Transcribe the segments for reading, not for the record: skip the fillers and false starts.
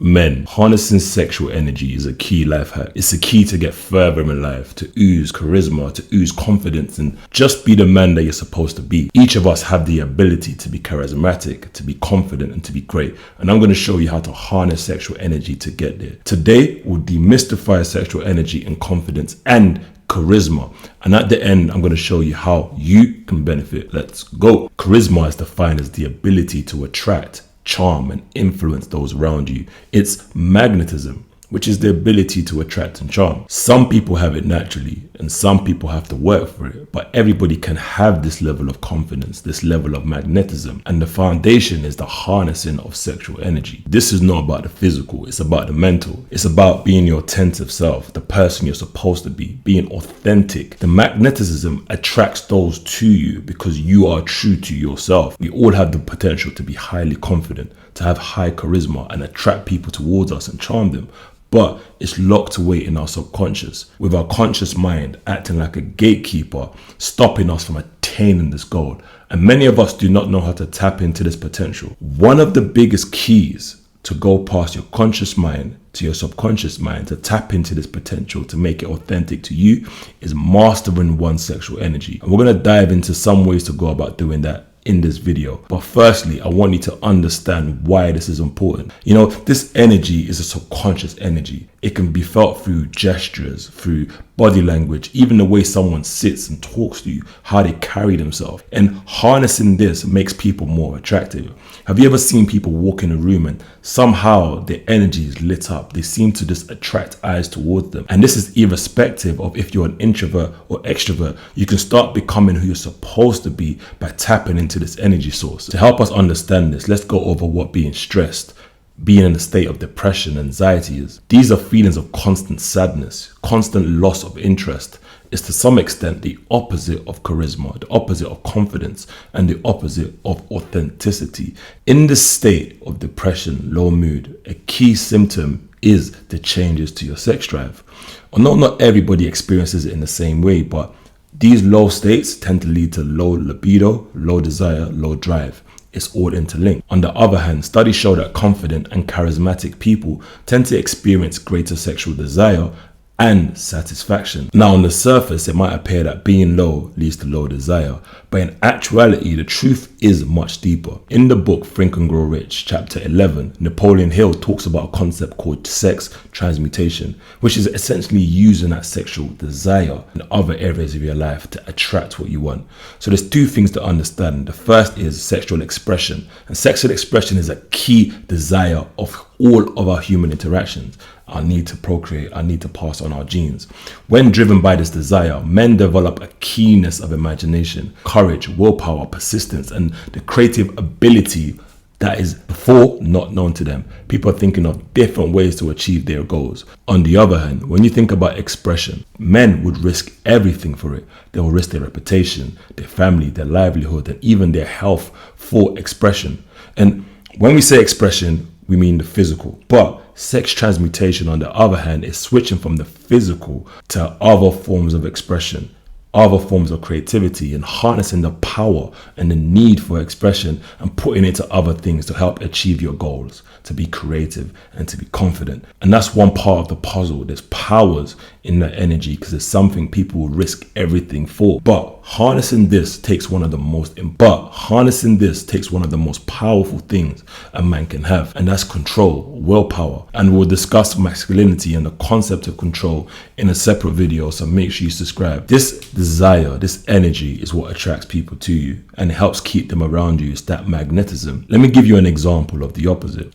Men, harnessing sexual energy is a key life hack. It's a key to get further in life, to ooze charisma, to ooze confidence, and just be the man that you're supposed to be. Each of us have the ability to be charismatic, to be confident, and to be great. And I'm going to show you how to harness sexual energy to get there. Today, we'll demystify sexual energy and confidence and charisma. And at the end, I'm going to show you how you can benefit. Let's go. Charisma is defined as the ability to attract, charm, and influence those around you. It's magnetism, which is the ability to attract and charm. Some people have it naturally and some people have to work for it, but everybody can have this level of confidence, this level of magnetism, and the foundation is the harnessing of sexual energy. This is not about the physical, it's about the mental. It's about being your attentive self, the person you're supposed to be, being authentic. The magnetism attracts those to you because you are true to yourself. We all have the potential to be highly confident, to have high charisma and attract people towards us and charm them. But it's locked away in our subconscious, with our conscious mind acting like a gatekeeper, stopping us from attaining this goal. And many of us do not know how to tap into this potential. One of the biggest keys to go past your conscious mind to your subconscious mind, to tap into this potential, to make it authentic to you, is mastering one's sexual energy. And we're going to dive into some ways to go about doing that in this video. But firstly, I want you to understand why this is important. You know, this energy is a subconscious energy. It can be felt through gestures, through body language, even the way someone sits and talks to you, how they carry themselves. And harnessing this makes people more attractive. Have you ever seen people walk in a room and somehow their energy is lit up? They seem to just attract eyes towards them. And this is irrespective of if you're an introvert or extrovert. You can start becoming who you're supposed to be by tapping into this energy source. To help us understand this, let's go over what being stressed, being in a state of depression, anxiety is. These are feelings of constant sadness, constant loss of interest. It's to some extent the opposite of charisma, the opposite of confidence, and the opposite of authenticity. In this state of depression, low mood, a key symptom is the changes to your sex drive. Not everybody experiences it in the same way, but these low states tend to lead to low libido, low desire, low drive. It's all interlinked. On the other hand, studies show that confident and charismatic people tend to experience greater sexual desire and satisfaction. Now, on the surface, it might appear that being low leads to low desire, but in actuality, the truth is much deeper. In the book Think and Grow Rich, chapter 11, Napoleon Hill talks about a concept called sex transmutation, which is essentially using that sexual desire in other areas of your life to attract what you want. So there's two things to understand. The first is sexual expression, and sexual expression is a key desire of all of our human interactions. Our need to procreate, our need to pass on our genes. When driven by this desire, men develop a keenness of imagination, courage, willpower, persistence, and the creative ability that is before not known to them. People are thinking of different ways to achieve their goals. On the other hand, when you think about expression, men would risk everything for it. They will risk their reputation, their family, their livelihood, and even their health for expression. And when we say expression, we mean the physical. But sex transmutation, on the other hand, is switching from the physical to other forms of expression, other forms of creativity, and harnessing the power and the need for expression and putting it to other things to help achieve your goals, to be creative and to be confident. And that's one part of the puzzle. There's powers in that energy because it's something people will risk everything for. But harnessing this takes one of the most powerful things a man can have, and that's control, willpower. And we'll discuss masculinity and the concept of control in a separate video, so make sure you subscribe. This desire, this energy is what attracts people to you and helps keep them around you. It's that magnetism. Let me give you an example of the opposite.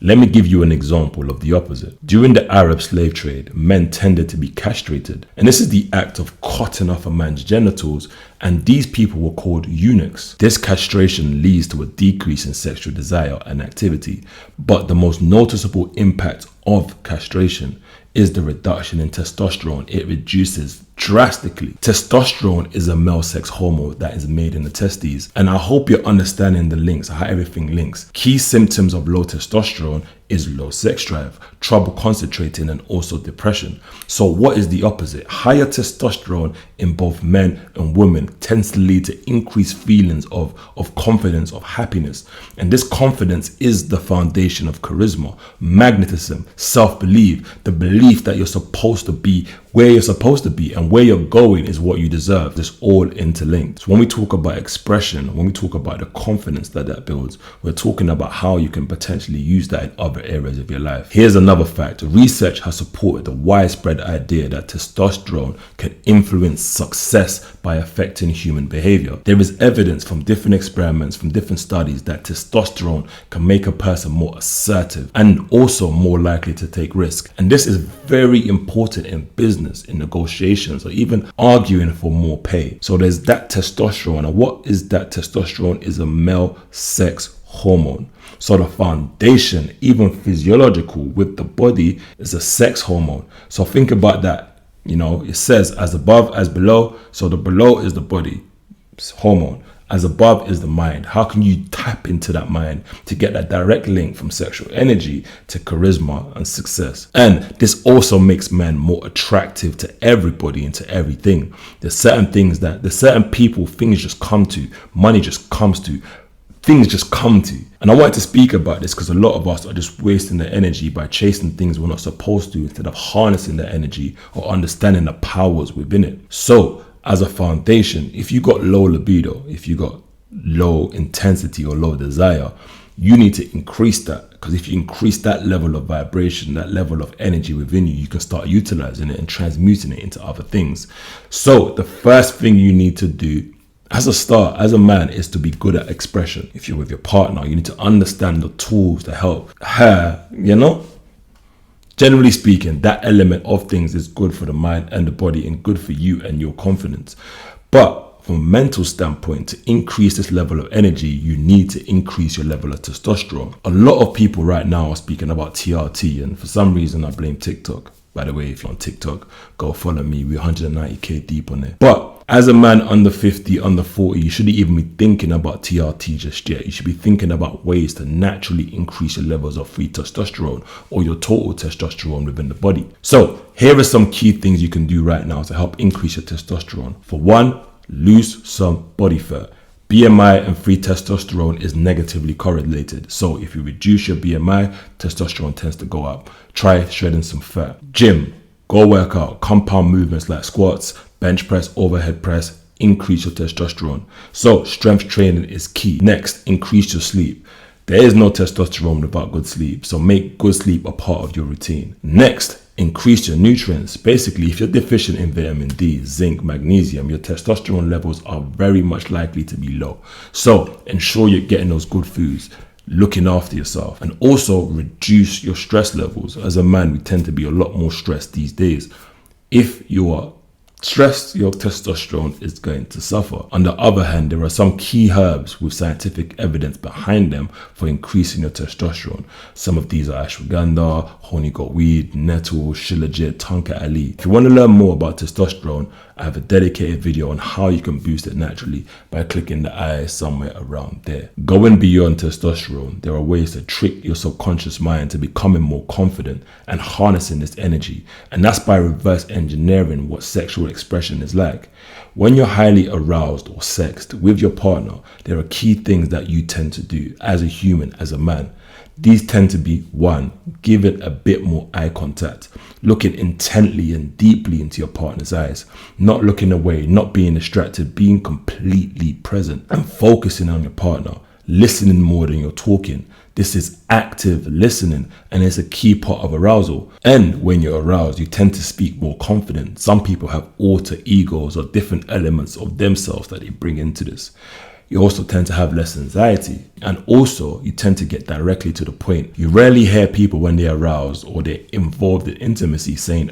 During the Arab slave trade, men tended to be castrated, and this is the act of cutting off a man's genitals, and these people were called eunuchs. This castration leads to a decrease in sexual desire and activity, but the most noticeable impact of castration is the reduction in testosterone. It reduces drastically. Testosterone is a male sex hormone that is made in the testes, and I hope you're understanding the links, how everything links. Key symptoms of low testosterone is low sex drive, trouble concentrating, and also depression. So what is the opposite? Higher testosterone in both men and women tends to lead to increased feelings of confidence, of happiness. And this confidence is the foundation of charisma, magnetism, self-belief, the belief that you're supposed to be where you're supposed to be, and where you're going is what you deserve. It's all interlinked. So when we talk about expression, when we talk about the confidence that builds, we're talking about how you can potentially use that in other areas of your life. Here's another fact. Research has supported the widespread idea that testosterone can influence success by affecting human behavior. There is evidence from different experiments, from different studies, that testosterone can make a person more assertive and also more likely to take risks. And this is very important in business, in negotiations, or even arguing for more pay. So there's that testosterone. And what is that? Testosterone is a male sex hormone. So the foundation, even physiological with the body, is a sex hormone. So think about that. You know, it says as above, as below. So the below is the body hormone. As above is the mind. How can you tap into that mind to get that direct link from sexual energy to charisma and success? And this also makes men more attractive to everybody and to everything. There's certain people, things just come to, money just comes to, things just come to. And I wanted to speak about this because a lot of us are just wasting the energy by chasing things we're not supposed to, instead of harnessing the energy or understanding the powers within it. So as a foundation, if you got low libido, if you got low intensity or low desire, you need to increase that. Because if you increase that level of vibration, that level of energy within you, you can start utilizing it and transmuting it into other things. So the first thing you need to do as a start, as a man, is to be good at expression. If you're with your partner, you need to understand the tools to help her, you know. Generally speaking, that element of things is good for the mind and the body and good for you and your confidence. But from a mental standpoint, to increase this level of energy, you need to increase your level of testosterone. A lot of people right now are speaking about TRT, and for some reason I blame TikTok. By the way, if you're on TikTok, go follow me. We're 190k deep on it. But as a man under 50, under 40, you shouldn't even be thinking about TRT just yet. You should be thinking about ways to naturally increase your levels of free testosterone or your total testosterone within the body. So here are some key things you can do right now to help increase your testosterone. For one, lose some body fat. BMI and free testosterone is negatively correlated. So if you reduce your BMI, testosterone tends to go up. Try shredding some fat. Gym, go work out. Compound movements like squats, bench press, overhead press, increase your testosterone. So strength training is key. Next, increase your sleep. There is no testosterone without good sleep. So make good sleep a part of your routine. Next, increase your nutrients. Basically, if you're deficient in vitamin D, zinc, magnesium, your testosterone levels are very much likely to be low. So ensure you're getting those good foods, looking after yourself, and also reduce your stress levels. As a man, we tend to be a lot more stressed these days. If you are stressed, your testosterone is going to suffer. On the other hand, there are some key herbs with scientific evidence behind them for increasing your testosterone. Some of these are ashwagandha, honey goat weed, nettle, shilajit, tonka ali. If you want to learn more about testosterone, I have a dedicated video on how you can boost it naturally by clicking the eye somewhere around there. Going beyond testosterone, there are ways to trick your subconscious mind to becoming more confident and harnessing this energy. And that's by reverse engineering what sexual expression is like. When you're highly aroused or sexed with your partner, there are key things that you tend to do as a human, as a man. These tend to be: one, give it a bit more eye contact, looking intently and deeply into your partner's eyes, not looking away, not being distracted, being completely present and focusing on your partner, listening more than you're talking. This is active listening, and it's a key part of arousal. And when you're aroused, you tend to speak more confident. Some people have alter egos or different elements of themselves that they bring into this. You also tend to have less anxiety, and also you tend to get directly to the point. You rarely hear people when they're aroused or they're involved in intimacy saying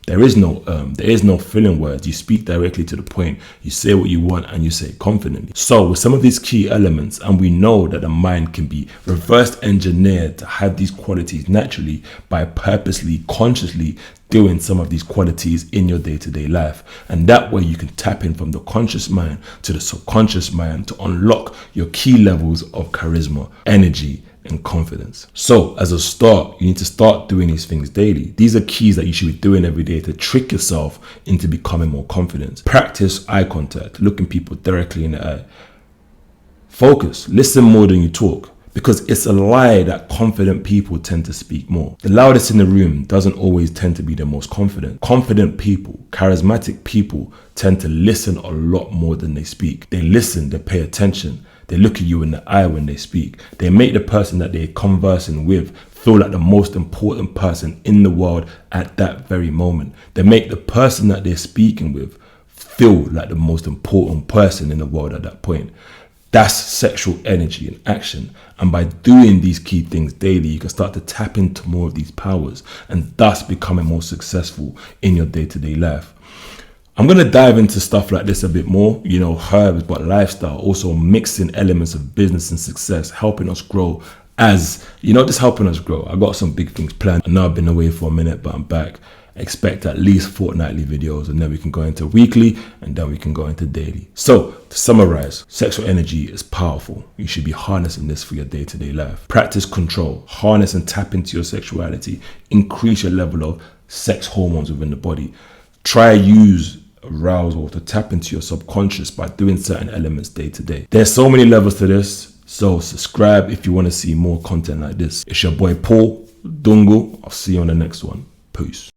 There is no filling words. You speak directly to the point. You say what you want and you say it confidently. So with some of these key elements, and we know that the mind can be reverse engineered to have these qualities naturally by purposely, consciously doing some of these qualities in your day-to-day life. And that way you can tap in from the conscious mind to the subconscious mind to unlock your key levels of charisma, energy, and confidence. So as a start, you need to start doing these things daily. These are keys that you should be doing every day to trick yourself into becoming more confident. Practice eye contact, looking people directly in the eye. Focus, listen more than you talk, because it's a lie that confident people tend to speak more. The loudest in the room doesn't always tend to be the most confident. Confident people, charismatic people tend to listen a lot more than they speak. They listen, they pay attention. They look at you in the eye when they speak. They make the person that they're conversing with feel like the most important person in the world at that very moment. They make the person that they're speaking with feel like the most important person in the world at that point. That's sexual energy in action. And by doing these key things daily, you can start to tap into more of these powers and thus becoming more successful in your day-to-day life. I'm going to dive into stuff like this a bit more, herbs, but lifestyle, also mixing elements of business and success, helping us grow just helping us grow. I got some big things planned. I know I've been away for a minute, but I'm back. Expect at least fortnightly videos, and then we can go into weekly, and then we can go into daily. So to summarize, sexual energy is powerful. You should be harnessing this for your day-to-day life. Practice control, harness and tap into your sexuality, increase your level of sex hormones within the body. Try use arousal to tap into your subconscious by doing certain elements day to day. There's so many levels to this, so subscribe if you want to see more content like this. It's your boy Paul Dungu. I'll see you on the next one. Peace.